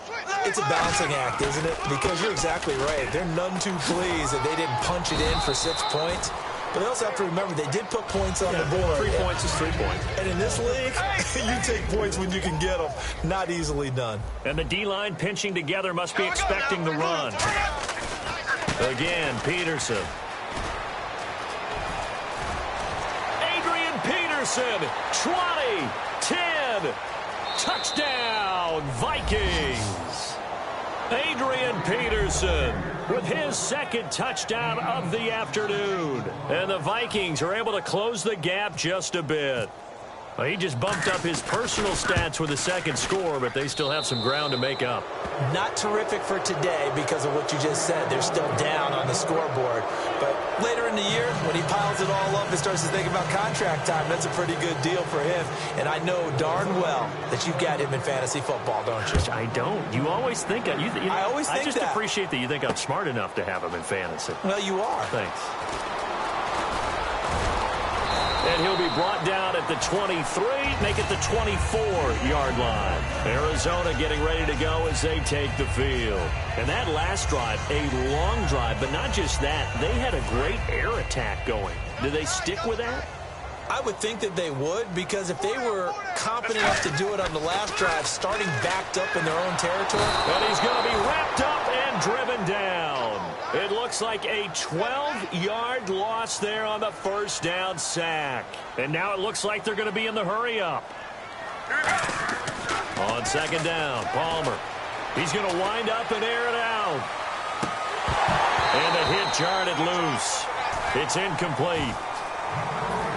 It's a balancing act, isn't it? Because you're exactly right. They're none too pleased that they didn't punch it in for 6 points. But they also have to remember they did put points on the board. 3 points is 3 points. And in this league, you take points when you can get them. Not easily done. And the D-line pinching together must be expecting the run. Again, Peterson. Adrian Peterson, 20, 10. Touchdown, Vikings! Adrian Peterson with his second touchdown of the afternoon. And the Vikings are able to close the gap just a bit. Well, he just bumped up his personal stats with a second score, but they still have some ground to make up. Not terrific for today because of what you just said. They're still down on the scoreboard. But later in the year, when he piles it all up and starts to think about contract time, that's a pretty good deal for him. And I know darn well that you've got him in fantasy football, don't you? I don't. You always think I just appreciate that you think I'm smart enough to have him in fantasy. Well, you are. Thanks. And he'll be brought down at the 23, make it the 24-yard line. Arizona getting ready to go as they take the field. And that last drive, a long drive, but not just that. They had a great air attack going. Do they stick with that? I would think that they would, because if they were competent enough to do it on the last drive, starting backed up in their own territory. And he's going to be wrapped up and driven down. It looks like a 12-yard loss there on the first down sack. And now it looks like they're going to be in the hurry-up. On second down, Palmer. He's going to wind up and air it out. And the hit jarred it loose. It's incomplete.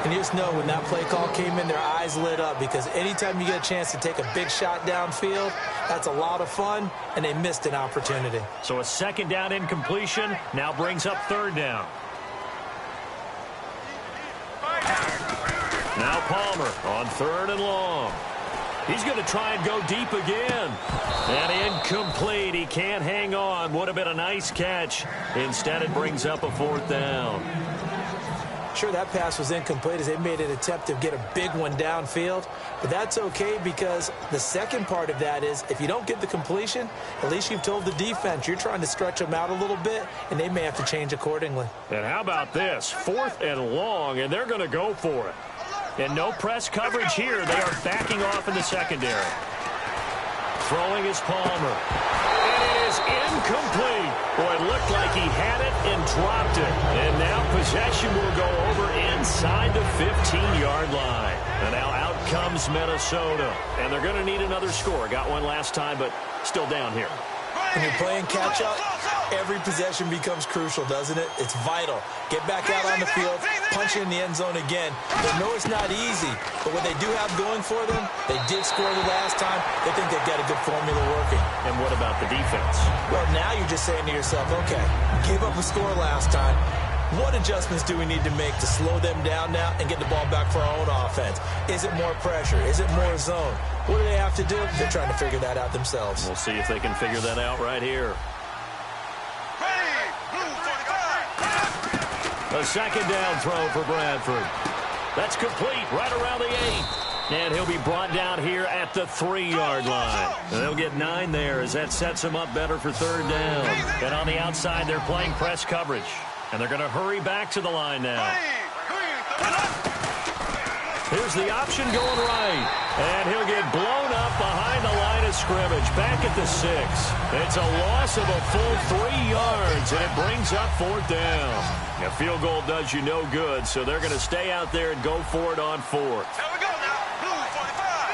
And you just know when that play call came in, their eyes lit up, because anytime you get a chance to take a big shot downfield, that's a lot of fun, and they missed an opportunity. So a second down incompletion now brings up third down. Now Palmer on third and long. He's going to try and go deep again. And incomplete. He can't hang on. Would have been a nice catch. Instead, it brings up a fourth down. Sure, that pass was incomplete as they made an attempt to get a big one downfield. But that's okay, because the second part of that is if you don't get the completion, at least you've told the defense you're trying to stretch them out a little bit, and they may have to change accordingly. And how about this? Fourth and long, and they're going to go for it. And no press coverage here. They are backing off in the secondary. Throwing is Palmer. And it is incomplete. Boy, it looked like he had it and dropped it. And now possession will go over inside the 15-yard line. And now out comes Minnesota. And they're going to need another score. Got one last time, but still down here. When you're playing catch-up, every possession becomes crucial, doesn't it? It's vital. Get back out on the field, punch in the end zone again. They know it's not easy, but what they do have going for them, they did score the last time. They think they've got a good formula working. And what about the defense? Well, now you're just saying to yourself, okay, gave up a score last time. What adjustments do we need to make to slow them down now and get the ball back for our own offense? Is it more pressure? Is it more zone? What do they have to do? They're trying to figure that out themselves. We'll see if they can figure that out right here. A second down throw for Bradford. That's complete right around the 8. And he'll be brought down here at the 3-yard line. And they'll get 9 there as that sets them up better for third down. And on the outside, they're playing press coverage. And they're going to hurry back to the line now. Here's the option going right. And he'll get blown up behind the line of scrimmage. Back at the 6. It's a loss of a full 3 yards, and it brings up fourth down. A field goal does you no good, so they're going to stay out there and go for it on fourth. Here we go now. Blue 45.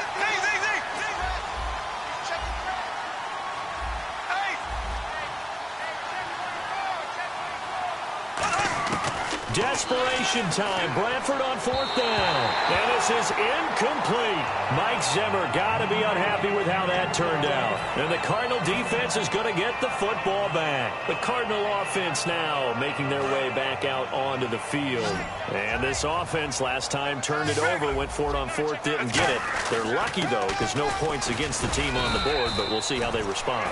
Desperation time. Bradford on fourth down. And this is incomplete. Mike Zimmer got to be unhappy with how that turned out. And the Cardinal defense is going to get the football back. The Cardinal offense now making their way back out onto the field. And this offense last time turned it over, went for it on fourth, didn't get it. They're lucky, though, because no points against the team on the board, but we'll see how they respond.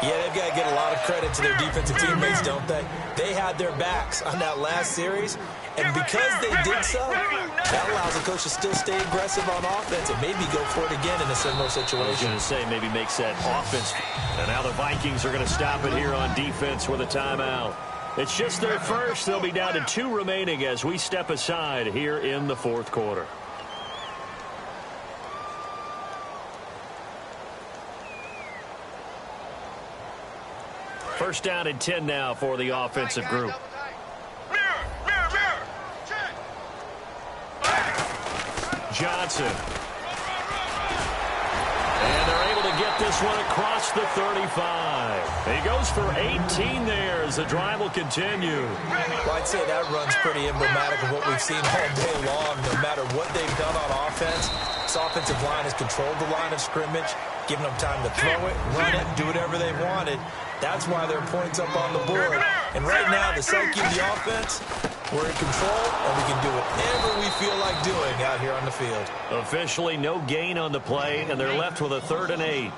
Yeah, they've got to get a lot of credit to their defensive teammates, don't they? They had their backs on that last series, and because they did so, that allows the coach to still stay aggressive on offense and maybe go for it again in a similar situation. I was going to say, maybe makes that offense. And now the Vikings are going to stop it here on defense with a timeout. It's just their first. They'll be down to 2 remaining as we step aside here in the fourth quarter. First down and 10 now for the offensive group. Johnson. And they're able to get this one across the 35. He goes for 18 there as the drive will continue. Well, I'd say that run's pretty emblematic of what we've seen all day long. No matter what they've done on offense, this offensive line has controlled the line of scrimmage, giving them time to throw it, run it, do whatever they wanted. That's why there are points up on the board. And right now, the psyche of the offense, we're in control, and we can do whatever we feel like doing out here on the field. Officially no gain on the play, and they're left with a 3rd and 8.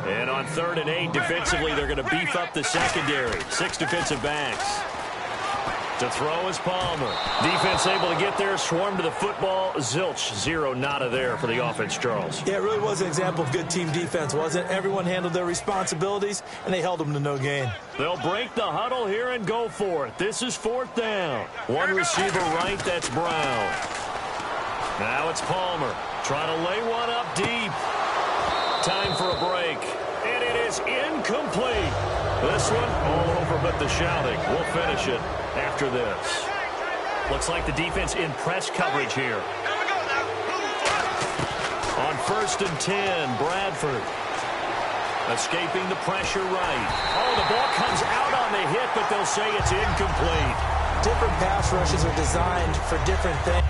And on 3rd and 8, defensively, they're going to beef up the secondary. 6 defensive backs. To throw is Palmer. Defense able to get there, swarm to the football. Zilch, 0 nada there for the offense, Charles. Yeah, it really was an example of good team defense, wasn't it? Everyone handled their responsibilities, and they held them to no gain. They'll break the huddle here and go for it. This is 4th down. One receiver right, that's Brown. Now it's Palmer. Trying to lay one up deep. Time for a break. And it is incomplete. This one all over but the shouting. We'll finish it after this. Looks like the defense in press coverage here. On 1st and 10, Bradford. Escaping the pressure right. Oh, the ball comes out on the hit, but they'll say it's incomplete. Different pass rushes are designed for different things.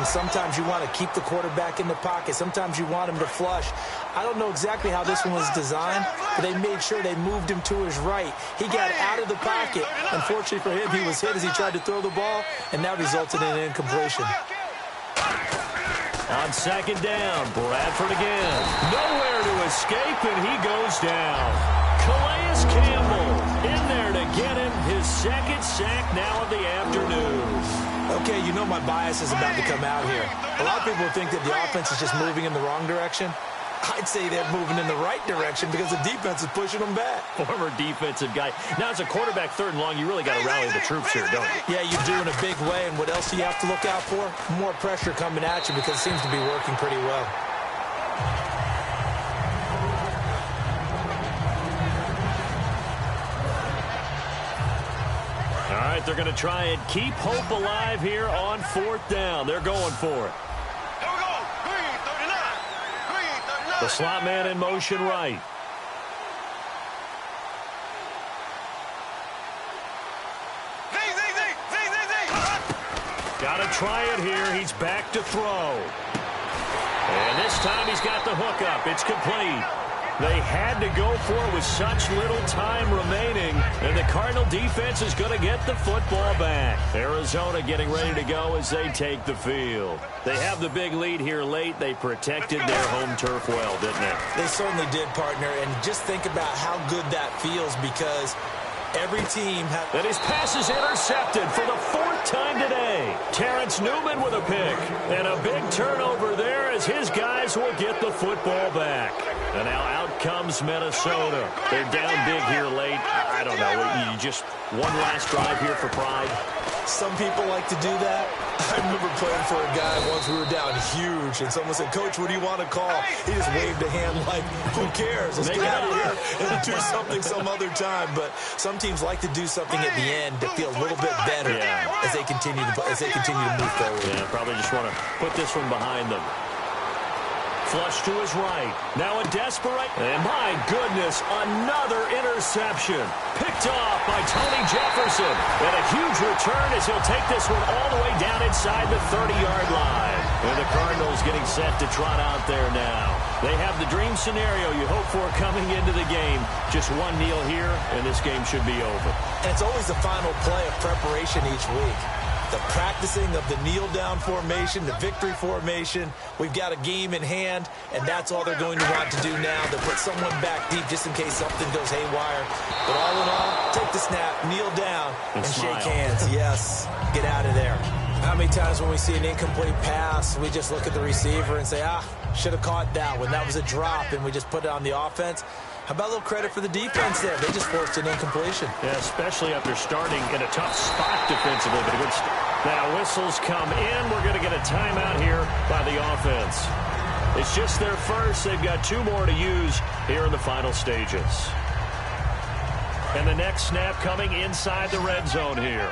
Sometimes you want to keep the quarterback in the pocket. Sometimes you want him to flush. I don't know exactly how this one was designed, but they made sure they moved him to his right. He got out of the pocket. Unfortunately for him, he was hit as he tried to throw the ball, and that resulted in an incompletion. On 2nd down, Bradford again. Nowhere to escape, and he goes down. Calais Campbell in there to get him his 2nd sack now of the afternoon. Okay, you know my bias is about to come out here. A lot of people think that the offense is just moving in the wrong direction. I'd say they're moving in the right direction because the defense is pushing them back. Former defensive guy. Now, as a quarterback 3rd and long, you really got to rally the troops here, don't you? Yeah, you do in a big way. And what else do you have to look out for? More pressure coming at you because it seems to be working pretty well. All right, they're going to try and keep hope alive here on 4th down. They're going for it. The slot man in motion right. Got to try it here. He's back to throw. And this time he's got the hook up. It's complete. They had to go for it with such little time remaining, and the Cardinal defense is going to get the football back. Arizona getting ready to go as they take the field. They have the big lead here late. They protected their home turf well, didn't they? They certainly did, partner, and just think about how good that feels because every team has... And his pass is intercepted for the 4th time today. Terrence Newman with a pick. And a big turnover there as his guys will get the football back. And now out comes Minnesota. They're down big here late. I don't know. You just one last drive here for pride. Some people like to do that. I remember playing for a guy once we were down huge, and someone said, "Coach, what do you want to call?" He just waved a hand like, who cares? Let's get out of here and do something some other time. But some teams like to do something at the end to feel a little bit better as they continue to move forward. Yeah, probably just want to put this one behind them. Flush to his right. Now a desperate. And my goodness, another interception. Picked off by Tony Jefferson. And a huge return as he'll take this one all the way down inside the 30-yard line. And the Cardinals getting set to trot out there now. They have the dream scenario you hope for coming into the game. Just one kneel here, and this game should be over. And it's always the final play of preparation each week. The practicing of the kneel-down formation, the victory formation. We've got a game in hand, and that's all they're going to want to do now. They'll put someone back deep just in case something goes haywire. But all in all, take the snap, kneel down, and shake hands. Yes, get out of there. How many times when we see an incomplete pass, we just look at the receiver and say, should have caught that one. That was a drop, and we just put it on the offense. How about a little credit for the defense there? They just forced an incompletion. Yeah, especially after starting in a tough spot defensively, but a good start. Now whistles come in. We're going to get a timeout here by the offense. It's just their first. They've got 2 more to use here in the final stages. And the next snap coming inside the red zone here.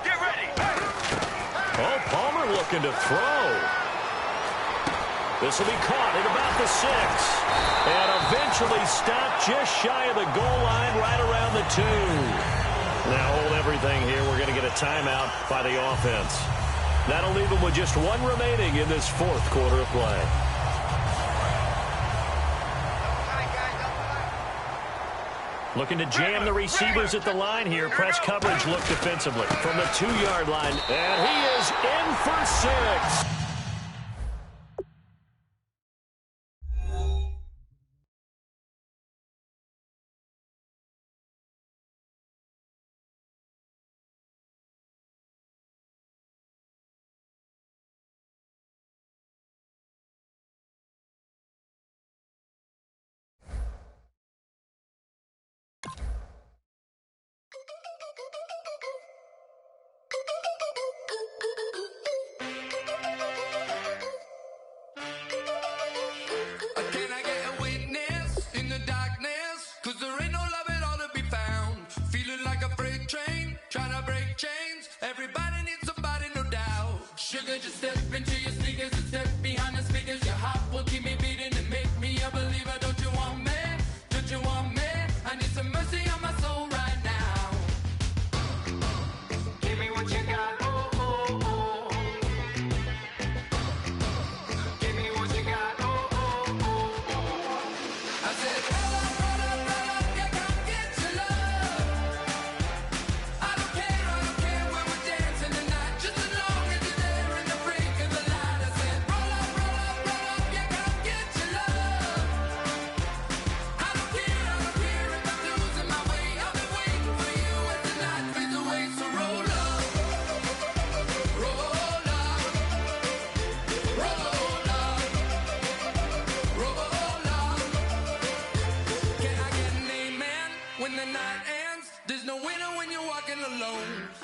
Get ready. Oh, Palmer looking to throw. This will be caught at about the 6. And eventually stopped just shy of the goal line right around the 2. Now hold everything here. We're going to get a timeout by the offense. That'll leave them with just 1 remaining in this 4th quarter of play. Looking to jam the receivers at the line here. Press coverage look defensively from the 2-yard line. And he is in for 6.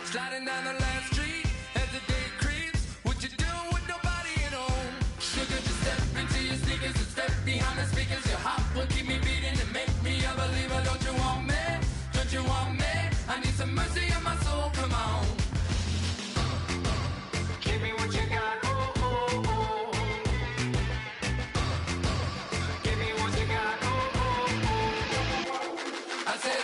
Sliding down the last street as the day creeps. What you doing with nobody at home? Sugar, just step into your sneakers and step behind the speakers. Your heart will keep me beating and make me a believer. Don't you want me? Don't you want me? I need some mercy on my soul. Come on. Give me what you got. Oh, oh, oh. Give me what you got. Oh, oh, oh. I said,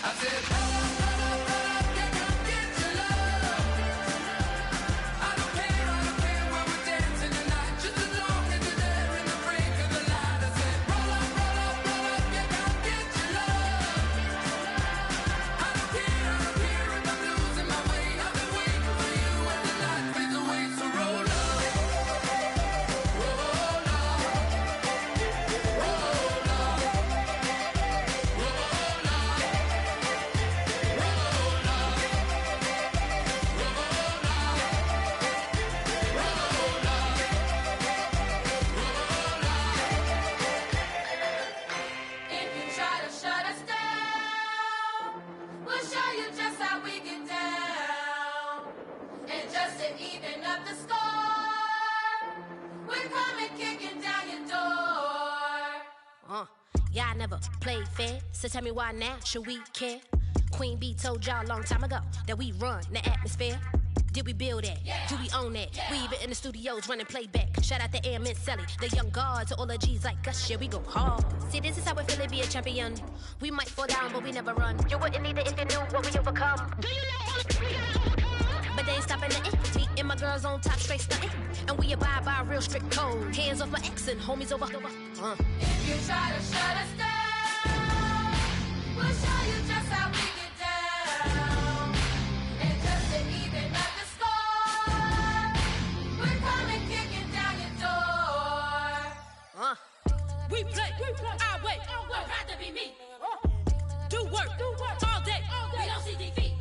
I said, just how we get down. And just to even up the score, we're coming kicking down your door. Y'all never played fair, so tell me why now should we care? Queen Bee told y'all a long time ago that we run the atmosphere. Did we build that? Yeah. Do we own that? Yeah. We even in the studios running playback. Shout out to Airman Sally, the young guards, to all the G's like us. Yeah, we go hard. See, this is how we feel to be a champion. We might fall down, but we never run. You wouldn't need it if you knew what we overcome. Do you know all we gotta overcome? But they ain't stopping nothing. Me and my girls on top, straight stunting. And we abide by a real strict code. Hands off my ex and homies over. If you try to shut us down, we'll show you just how we get down. And just to even up the score, we're coming kicking down your door. We play our way. Would rather be me. Do work all day. We don't see defeat.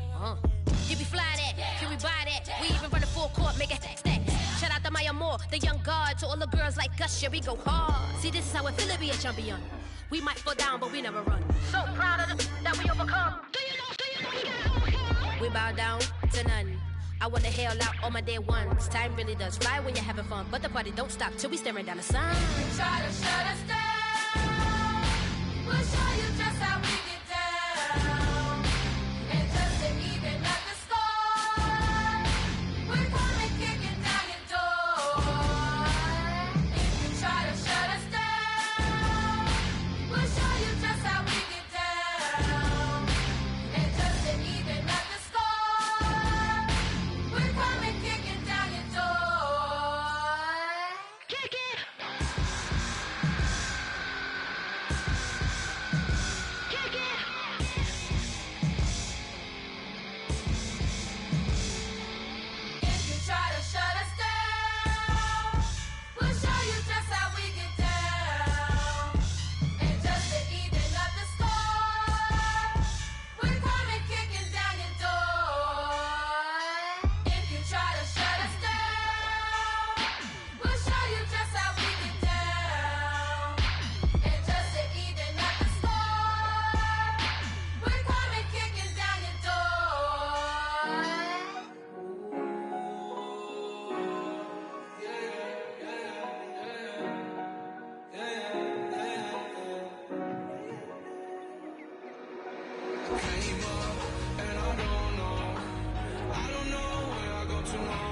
You be fly that, Yeah. can we buy that? Yeah. We even run the full court, make it stack. Shout out to Maya Moore, the young guard, to all the girls like us, yeah, we go hard. See, this is how it feel to be a champion. We might fall down, but we never run. So proud of that we overcome. Do you know we gotta overcome? We bow down to none. I wanna hail out all my day ones. Time really does fly when you're having fun, but the party don't stop till we staring down the sun. If you try to shut us down, we'll show you just how we get down. And just to even up the score, we're coming kicking down your door. If you try to shut us down, we'll show you just how we get down. And just to even up the score, we're coming kicking down your door. Kick it! Kick it! If you try to shut us down, we'll show you just how we get down. And just to even up the score, we're coming kicking down your door. If you try to shut us down, we'll show you just how we get down. And just to even up the score, we're coming kicking down your door. Came up and I don't know where I go tomorrow.